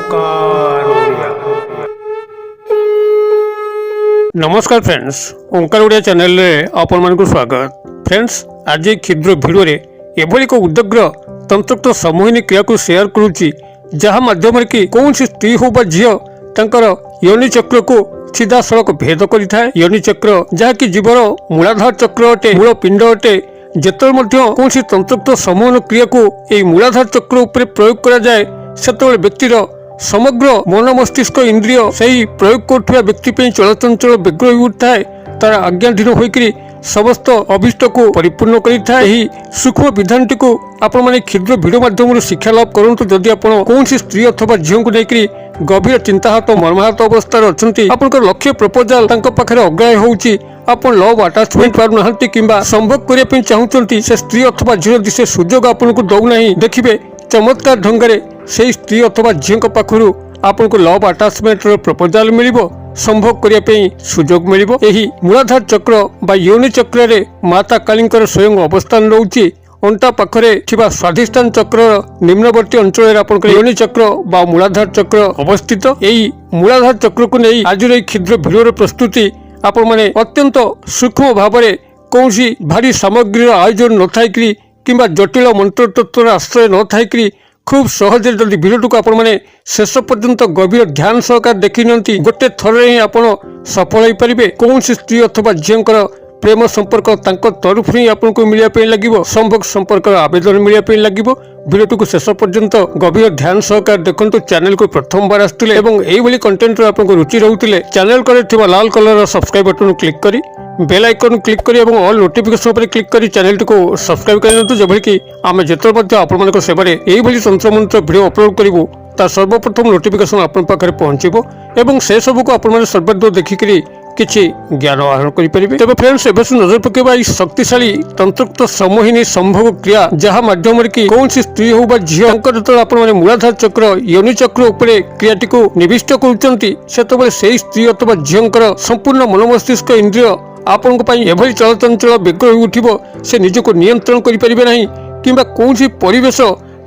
ओंकार ओडिया। नमस्कार फ्रेंड्स, ओंकार ओडिया चैनल रे आपण मानकु स्वागत। फ्रेंड्स, आज क्षुद्र भिडियो रे एभली को उद्ग्र तंत्रक्त समूहिनी क्रिया को शेयर करूची, जहाँ माध्यम कि कौन सी स्त्री हो बा झियो तांकर योनि चक्र को सीधा सड़क भेद करिथाय। योनि चक्र जहाँकि जीवर मूलाधार चक्र अटे, मूल पिंड अटे। जेतल कौन सी तंत्रक्त समूहन क्रिया को यही मूलाधार चक्र उपर प्रयोग करा जाए, सेतबेले व्यक्तिर समग्र मन मस्तिष्क इंद्रिय सही प्रयोग करुवा व्यक्ति चलचंचल व्यग्र हो उठा तार आज्ञाधीन होकर समस्त अभिष्ट को परिपूर्ण करी सूक्ष्म विधान टी को आपण मैंने क्षुद्र भिडियो माध्यम शिक्षा लाभ करूँ। जदि आप कौन स्त्री अथवा झील को लेकर गभीर चिंताहत मर्माहत अवस्था अच्छा आपंकर लक्ष्य प्रपोजाल पाखे अग्राह्य होउची, आप लव आटाचमेंट पार ना कि संभोग करने चाहते से स्त्री अथवा झील से सुजोग आपको दौना देखिए चमत्कार ढंग से स्त्री अथवा झील पाखु आपन को लव आटाचमेंट प्रपोजाल मिलिबो, संभोग करने सुजोग मिलिबो। एही मूलाधार चक्र बा योनि चक्र रे माता कालींकर स्वयं अवस्थान रहुची। अंटा पाखरे थिबा स्वाधिष्ठान चक्र निम्नवर्ती अंचल आपन योनि चक्र बा मूलाधार चक्र अवस्थित। एही मूलाधार चक्र को नहीं आज क्षुद्र भिडियो प्रस्तुति आपण माने अत्यंत सूक्ष्म भाव में कौन भारी सामग्री आयोजन न थाई कि जटिल मंत्र तत्वर आश्रय न थाई खूब सहज जल्दी भिडियो को आपण माने शेष पर्यंत गभीर ध्यान सहकार देखी नियंती गोटे थर ही आपण सफल हो पारे। कौन स्त्री अथवा झील प्रेम संपर्क तरफ ही आपको मिलने लगे, संभोग संपर्क आवेदन मिलने लगे। भिडियो को शेष पर्यंत गभीर ध्यान सहकार देखो। चैनल को प्रथम बार आसुले एभली कंटेंट आपको रुचि रोते चैनल करे लाल कलर सब्सक्राइब बटन क्लिक करी बेल आइकन क्लिक करी ऑल नोटिफिकेशन पर क्लिक करी चैनल को सब्सक्राइब कर जब कि आम जिते आपण सेवार यही तंत्र मंत्र भिडियो अपलोड करूँ ता सर्वप्रथम नोटिफिकेशन आपन पाखे पहुँचो एवं से सबको आपण सर्वदूर देखिकी किछि ज्ञान आहरण करें। तेज फ्रेंड्स एवं नजर पकेबा शक्तिशाली तंत्रक्त समूहिनी संभोग क्रिया जहाँ माध्यम कि कौन सी स्त्री हो बा झील जो आप मूलाधार चक्र योनि चक्र उपरे क्रियाटी को निविष्ट करुँच से स्त्री अथवा झील संपूर्ण मन मस्तिष्क इंद्रिय आपण एभली चलचंचल व्यग्र हो उठिबो, से निजको नियंत्रण करें ना कि कौन सी परिवेश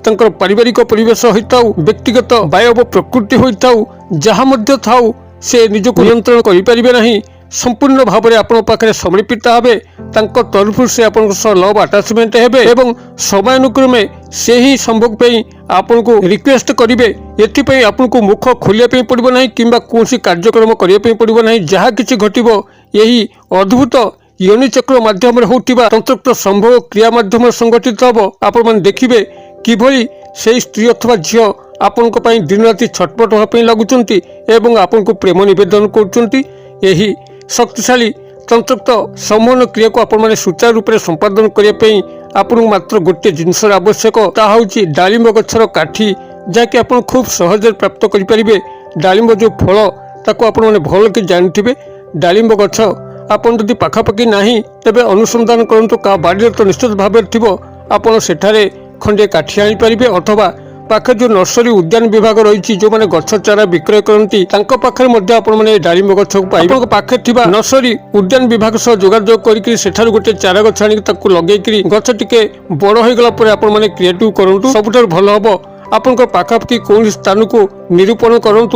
तंकर पारिवारिक परिवेश होता व्यक्तिगत वायव प्रकृति होता जहाँ मध्य थाउ से निजको नियंत्रण करें ना संपूर्ण भाव में आपण पाखे समर्पित हे तरफ से आपण लव आटाचमेंट हेबे एवं समयानुक्रमे से ही संभोग पे आपण को रिक्वेस्ट करेंगे। एथि आपन को मुख खोलिया पड़ो ना कि कौन कार्यक्रम करने पड़ो ना, जहाँ किसी घटो यही अद्भुत योनि चक्र माध्यम होता तंत्रक्त संभोग क्रिया माध्यम संगठित हम। आपण मैंने देखिए किभली से स्त्री अथवा झील आपण दिन राति छटपट होगा लगुंट एवं आपण को प्रेम निवेदन कर शक्तिशाली तंत्रक्त समूहन क्रिया को आपण सुचारू रूप से संपादन करने आपन मात्र गोटे जिनसर आवश्यक ता हूँ डालिंब गछर काठी, जहाँकि आप खूब सहज प्राप्त करें। डालिंब जो फल ताको आपण भल कि जानी डालिंब गछ आपन जदि पाखापाखि नाही तेबे अनुसंधान करंतु का बाड़ी तो निश्चित भाव थी आपड़ सेठारे खंडे काठी आनी पारिबे अथवा पाखे जो नर्सरी उद्यान विभाग रही जो मैंने गछ चारा विक्रय करती पाखे डालिंब गछ पाखे थी नर्सरी उद्यान विभाग सह जोगाजोग कर गोटे चारा गछ आनी लगे गछ टिके बड़ हो गला आपने क्रिएटिव करूँ सबुठ भल हम आपण पाखापाखि कौन स्थान को निरूपण करूँ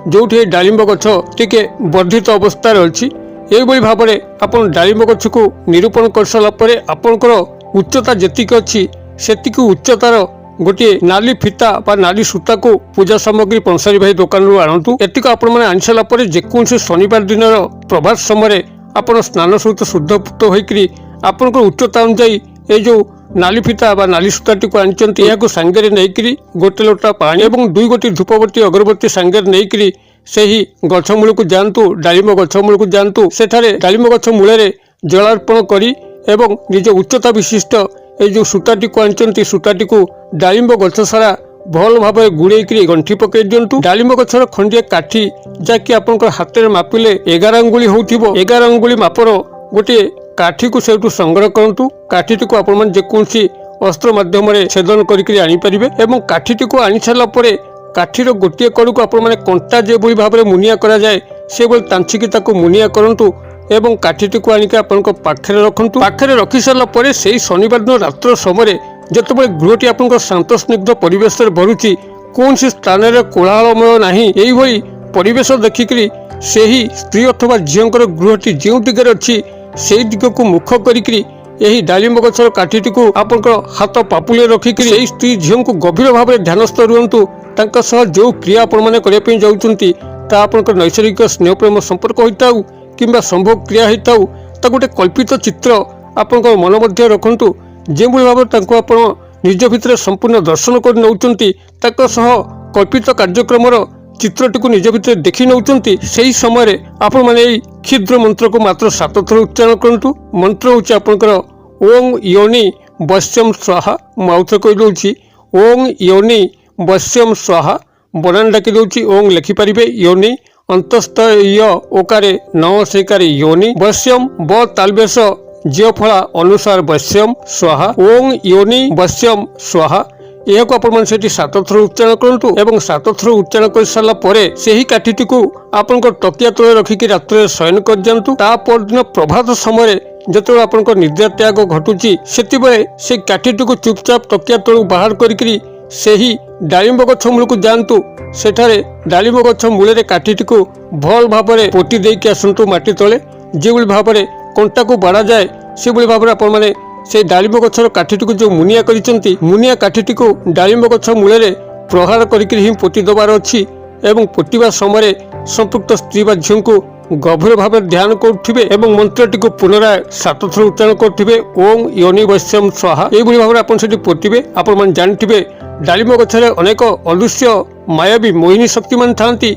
जो डालिंब गछ टिके वर्धित अवस्था अच्छी। यही भाव में आप डालिंब गछ को निरूपण कर सारापर आपंकर उच्चता जी अच्छी से उच्चतार गोटे नाली फिता बा नाली सूता को पूजा सामग्री पंसारी भाई दुकान रू आणतु। एतिक आपण आनी सारापर जेकोसी शनिवार दिन प्रभात समय आप स्नान सहित शुद्धपुत होकर आपंकर उच्चता अनुजाई ये जो नाली फिता बा नाली सूताटी को आनी यहाँ सांगे नहीं गोटे लोटा पानी और दुई गोटी धूपबत्ती अगरबत्ती सांगे नहीं से ही गछमूल को जातु डालिंब गछमूल को जातु सेठारे डालिंब गछ मूल जलार्पण करी एवं निज उच्चता विशिष्ट ये जो सूताटी को आनी सूताटी को डालिंब गछ सारा भल भाव गुड़े गंठी पकई दिंतु। डालिंब गछर खंडिया काठी जहाँकि आप हाथ में मापिले 11 अंगुली हो 11 अंगुली मापर गोटे काठी को से संग्रह करूँ। काठी को आपण जेकोसी अस्त्र माध्यम छेदन करें एवं काठी को आनी सारापर काठीर गोटे कड़ को आपण कंटा जो भाव में मुनिया करा जाए से तांचिकी मुनिया करूँ एवं काठीटी को आनिक आपण पाखे रखु। पाखे रखी सारापर से शनिवार दिन रात्र समय जितेबाला गृहटी आप शांत स्निग्ध परिवेश भरुची କୌଣସି ସ୍ଥାନରେ କୋଳାହଳମୟ ନାହିଁ। ଏଇଭଳି ପରିବେଶ ଦେଖିକରି ସେହି ସ୍ତ୍ରୀ ଅଥବା ଝିଅଙ୍କର ଗୃହଟି ଯେଉଁ ଦିଗରେ ଅଛି ସେହି ଦିଗକୁ ମୁଖ କରିକିରି ଏହି ଡାଳିମ୍ବ ଗଛର କାଠିଟିକୁ ଆପଣଙ୍କର ହାତ ପାପୁଲିରେ ରଖିକରି ଏହି ସ୍ତ୍ରୀ ଝିଅଙ୍କୁ ଗଭୀର ଭାବରେ ଧ୍ୟାନସ୍ଥ ରୁହନ୍ତୁ। ତାଙ୍କ ସହ ଯେଉଁ କ୍ରିୟା ଆପଣମାନେ କରିବା ପାଇଁ ଯାଉଛନ୍ତି ତାହା ଆପଣଙ୍କର ନୈସର୍ଗିକ ସ୍ନେହ ପ୍ରେମ ସମ୍ପର୍କ ହୋଇଥାଉ କିମ୍ବା ସମ୍ଭୋଗ କ୍ରିୟା ହୋଇଥାଉ, ତା ଗୋଟେ କଳ୍ପିତ ଚିତ୍ର ଆପଣଙ୍କ ମନ ମଧ୍ୟରେ ରଖନ୍ତୁ। ଯେଉଁଭଳି ଭାବରେ ତାଙ୍କୁ ଆପଣ ନିଜ ଭିତରେ ସମ୍ପୂର୍ଣ୍ଣ ଦର୍ଶନ କରି ନେଉଛନ୍ତି, ତାଙ୍କ ସହ କଳ୍ପିତ କାର୍ଯ୍ୟକ୍ରମର ଚିତ୍ରଟିକୁ ନିଜ ଭିତରେ ଦେଖି ନେଉଛନ୍ତି, ସେହି ସମୟରେ ଆପଣମାନେ ଏହି କ୍ଷୁଦ୍ର ମନ୍ତ୍ରକୁ ମାତ୍ର 7 ଥର ଉଚ୍ଚାରଣ କରନ୍ତୁ। ମନ୍ତ୍ର ହେଉଛି ଆପଣଙ୍କର ଓଂ ୟୋନି ବଶ୍ୟମ୍ ସ୍ୱାହା। ମୁଁ ଆଉଥରେ କହିଦେଉଛି ଓଂ ୟୋନି ବଶ୍ୟମ୍ ସ୍ୱାହା। ବନାନ ଡାକି ଦେଉଛି ଓଂ ଲେଖିପାରିବେ ୟୋନି ଅନ୍ତସ୍ଥ ୟ ଓକାରେ ନ ସେଇକାରେ ୟୋନି ବଶ୍ୟମ୍ ବ ତାଲବେଶ ଜ୍ୟ ଫଳା ଅନୁସାର ବଶ୍ୟମ୍ ସ୍ୱାହା ଓଂ ୟୋନି ବଶ୍ୟମ୍ ସ୍ୱାହା। ଏହାକୁ ଆପଣମାନେ ସେଠି 7 ଥର ଉଚ୍ଚାରଣ କରନ୍ତୁ ଏବଂ 7 ଥର ଉଚ୍ଚାରଣ କରିସାରିଲା ପରେ ସେହି କାଠିଟିକୁ ଆପଣଙ୍କ ତକିଆ ତଳେ ରଖିକି ରାତ୍ରରେ ଶୟନ କରିଦିଅନ୍ତୁ। ତା ପରଦିନ ପ୍ରଭାତ ସମୟରେ ଯେତେବେଳେ ଆପଣଙ୍କ ନିଦ୍ରା ତ୍ୟାଗ ଘଟୁଛି, ସେତେବେଳେ ସେ କାଠିଟିକୁ ଚୁପଚାପ ତକିଆ ତଳୁ ବାହାର କରିକିରି ସେହି ଡାଳିମ୍ବ ଗଛ ମୂଳକୁ ଯାଆନ୍ତୁ। ସେଠାରେ ଡାଳିମ୍ବ ଗଛ ମୂଳରେ କାଠିଟିକୁ ଭଲ ଭାବରେ ପୋତି ଦେଇକି ଆସନ୍ତୁ ମାଟି ତଳେ। ଯେଭଳି ଭାବରେ କଣ୍ଟାକୁ ବାଡ଼ାଯାଏ ସେଭଳି ଭାବରେ ଆପଣମାନେ সেই ଡାଳିମ୍ବ ଗଛର କାଠିଟିକୁ ଯେଉଁ ମୁନିଆ କରିଛନ୍ତି, ମୁନିଆ କାଠିଟିକୁ ଡାଳିମ୍ବ ଗଛ ମୂଳରେ ପ୍ରହାର କରିକି ହିଁ ପୋତି ଦେବାର ଅଛି ଏବଂ ପୋତିବା ସମୟରେ ସମ୍ପୃକ୍ତ ସ୍ତ୍ରୀ ବା ଝିଅଙ୍କୁ ଗଭୀର ଭାବରେ ଧ୍ୟାନ କରୁଥିବେ ଏବଂ ମନ୍ତ୍ରଟିକୁ ପୁନରାୟ 7 ଥର ଉଚ୍ଚାରଣ କରୁଥିବେ ଓଂ ୟୋନି ବଶ୍ୟମ୍ ସ୍ୱାହା। ଏଇଭଳି ଭାବରେ ଆପଣ ସେଠି ପୋତିବେ। ଆପଣମାନେ ଜାଣିଥିବେ ଡାଳିମ୍ବ ଗଛରେ ଅନେକ ଅଦୃଶ୍ୟ ମାୟାବୀ ମୋହିନୀ ଶକ୍ତିମାନେ ଥାନ୍ତି,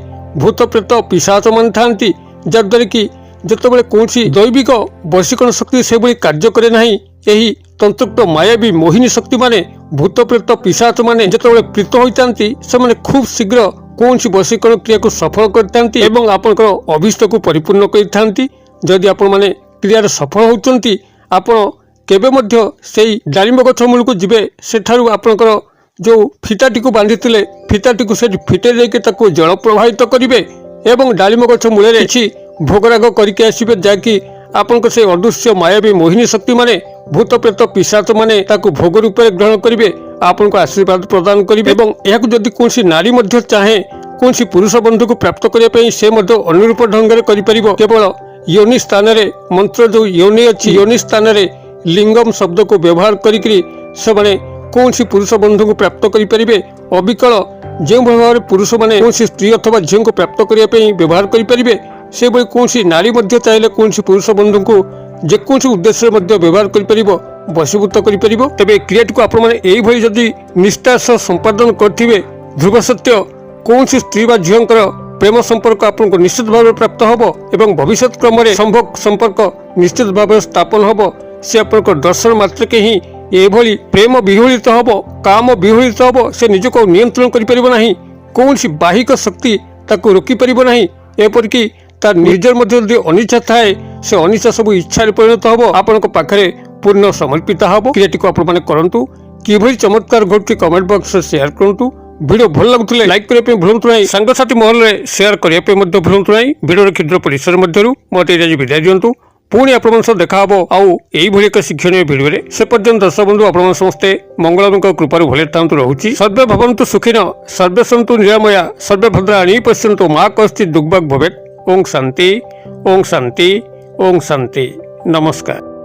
ଭୂତ ପ୍ରେତ ପିଶାଚମାନେ ଥାନ୍ତି, ଯାହାଦ୍ୱାରା କି ଯେତେବେଳେ କୌଣସି ଦୈବିକ ବଶୀକରଣ ଶକ୍ତି ସେଭଳି କାର୍ଯ୍ୟ କରେ ନାହିଁ, ଏହି ତନ୍ତ୍ରକ୍ତ ମାୟାବୀ ମୋହିନୀ ଶକ୍ତିମାନେ ଭୂତ ପ୍ରେତ ପିଶାଚମାନେ ଯେତେବେଳେ ପ୍ରୀତ ହୋଇଥାନ୍ତି, ସେମାନେ ଖୁବ୍ ଶୀଘ୍ର କୌଣସି ବଶୀକରଣ କ୍ରିୟାକୁ ସଫଳ କରିଥାନ୍ତି ଏବଂ ଆପଣଙ୍କର ଅଭୀଷ୍ଟକୁ ପରିପୂର୍ଣ୍ଣ କରିଥାନ୍ତି। ଯଦି ଆପଣମାନେ କ୍ରିୟାରେ ସଫଳ ହେଉଛନ୍ତି, ଆପଣ କେବେ ମଧ୍ୟ ସେଇ ଡାଳିମ୍ବ ଗଛ ମୂଳକୁ ଯିବେ, ସେଠାରୁ ଆପଣଙ୍କର ଯେଉଁ ଫିତାଟିକୁ ବାନ୍ଧିଥିଲେ ଫିତାଟିକୁ ସେଠି ଫିଟେଇ ଦେଇକି ତାକୁ ଜଳ ପ୍ରବାହିତ କରିବେ ଏବଂ ଡାଳିମ୍ବ ଗଛ ମୂଳରେ କିଛି ଭୋଗରାଗ କରିକି ଆସିବେ, ଯାହାକି ଆପଣଙ୍କ ସେ ଅଦୃଶ୍ୟ ମାୟାବୀ ମୋହିନୀ ଶକ୍ତିମାନେ ଭୂତ ପ୍ରେତ ପିଶାଚମାନେ ତାକୁ ଭୋଗ ରୂପରେ ଗ୍ରହଣ କରିବେ, ଆପଣଙ୍କୁ ଆଶୀର୍ବାଦ ପ୍ରଦାନ କରିବେ। ଏବଂ ଏହାକୁ ଯଦି କୌଣସି ନାରୀ ମଧ୍ୟ ଚାହେଁ କୌଣସି ପୁରୁଷ ବନ୍ଧୁକୁ ପ୍ରାପ୍ତ କରିବା ପାଇଁ, ସେ ମଧ୍ୟ ଅନୁରୂପ ଢଙ୍ଗରେ କରିପାରିବ। କେବଳ ୟୋନି ସ୍ଥାନରେ ମନ୍ତ୍ର ଯେଉଁ ୟୋନି ଅଛି, ୟୋନି ସ୍ଥାନରେ ଲିଙ୍ଗମ ଶବ୍ଦକୁ ବ୍ୟବହାର କରିକି ସେମାନେ କୌଣସି ପୁରୁଷ ବନ୍ଧୁଙ୍କୁ ପ୍ରାପ୍ତ କରିପାରିବେ। ଅବିକଳ ଯେଉଁଭଳି ଭାବରେ ପୁରୁଷମାନେ କୌଣସି ସ୍ତ୍ରୀ ଅଥବା ଝିଅଙ୍କୁ ପ୍ରାପ୍ତ କରିବା ପାଇଁ ବ୍ୟବହାର କରିପାରିବେ, ସେଭଳି କୌଣସି ନାରୀ ମଧ୍ୟ ଚାହିଁଲେ କୌଣସି ପୁରୁଷ ବନ୍ଧୁଙ୍କୁ ଯେକୌଣସି ଉଦ୍ଦେଶ୍ୟରେ ମଧ୍ୟ ବ୍ୟବହାର କରିପାରିବ, ବଶୀଭୂତ କରିପାରିବ। ତେବେ କ୍ରିୟାଟିକୁ ଆପଣମାନେ ଏଇଭଳି ଯଦି ନିଷ୍ଠାର ସହ ସମ୍ପାଦନ କରିଥିବେ, ଧ୍ରୁବ ସତ୍ୟ କୌଣସି ସ୍ତ୍ରୀ ବା ଝିଅଙ୍କର ପ୍ରେମ ସମ୍ପର୍କ ଆପଣଙ୍କୁ ନିଶ୍ଚିତ ଭାବରେ ପ୍ରାପ୍ତ ହେବ ଏବଂ ଭବିଷ୍ୟତ କ୍ରମରେ ସମ୍ଭୋଗ ସମ୍ପର୍କ ନିଶ୍ଚିତ ଭାବରେ ସ୍ଥାପନ ହେବ। ସେ ଆପଣଙ୍କ ଦର୍ଶନ ମାତ୍ରକେ ହିଁ ଏଭଳି ପ୍ରେମ ବିହଳିତ ହେବ, କାମ ବିହଳିତ ହେବ। ସେ ନିଜକୁ ନିୟନ୍ତ୍ରଣ କରିପାରିବ ନାହିଁ, କୌଣସି ବାହିକ ଶକ୍ତି ତାକୁ ରୋକିପାରିବ ନାହିଁ। ଏପରିକି ତା ନିଜର ମଧ୍ୟ ଯଦି ଅନିଚ୍ଛା ଥାଏ, ସେ ଅନିଚ୍ଛା ସବୁ ଇଚ୍ଛାରେ ପରିଣତ ହେବ, ଆପଣଙ୍କ ପାଖରେ ପୂର୍ଣ୍ଣ ସମର୍ପିତ ହେବ। କ୍ରିୟାଟିକୁ ଆପଣମାନେ କରନ୍ତୁ। କିଭଳି ଚମତ୍କାର ଘଟୁଛି କମେଣ୍ଟ ବକ୍ସରେ ସେୟାର କରନ୍ତୁ। ଭିଡ଼ିଓ ଭଲ ଲାଗୁଥିଲେ ଲାଇକ୍ କରିବା ପାଇଁ ଭୁଲନ୍ତୁ ନାହିଁ, ସାଙ୍ଗସାଥୀ ମହଲରେ ସେୟାର କରିବା ପାଇଁ ମଧ୍ୟ ଭୁଲନ୍ତୁ ନାହିଁ। ଭିଡ଼ିଓର କ୍ଷୁଦ୍ର ପରିସର ମଧ୍ୟରୁ ମୋତେ ଆଜି ବିଦାୟ ଦିଅନ୍ତୁ। ପୁଣି ଆପଣଙ୍କ ସହ ଦେଖା ହେବ ଆଉ ଏଇଭଳି ଏକ ଶିକ୍ଷଣୀୟ ଭିଡ଼ିଓରେ। ସେ ପର୍ଯ୍ୟନ୍ତ ଦର୍ଶକ ବନ୍ଧୁ ଆପଣମାନେ ସମସ୍ତେ ମଙ୍ଗଳଙ୍କ କୃପାରୁ ଭଲରେ ଥାନ୍ତୁ। ରହୁଛି ସର୍ବେ ଭବନ୍ତୁ ସୁଖିନ, ସର୍ବେ ସନ୍ତୁ ନିରାମୟା, ସର୍ବେ ଭଦ୍ରାଣୀ ପଶ୍ୟନ୍ତୁ, ମା କଶ୍ଚିତ୍ ଦୁର୍ଭାଗ୍ୟ ଭବେତ୍। ଓଂ ଶାନ୍ତି, ଓଂ ଶାନ୍ତି, ଓଂ ଶାନ୍ତି। ନମସ୍କାର।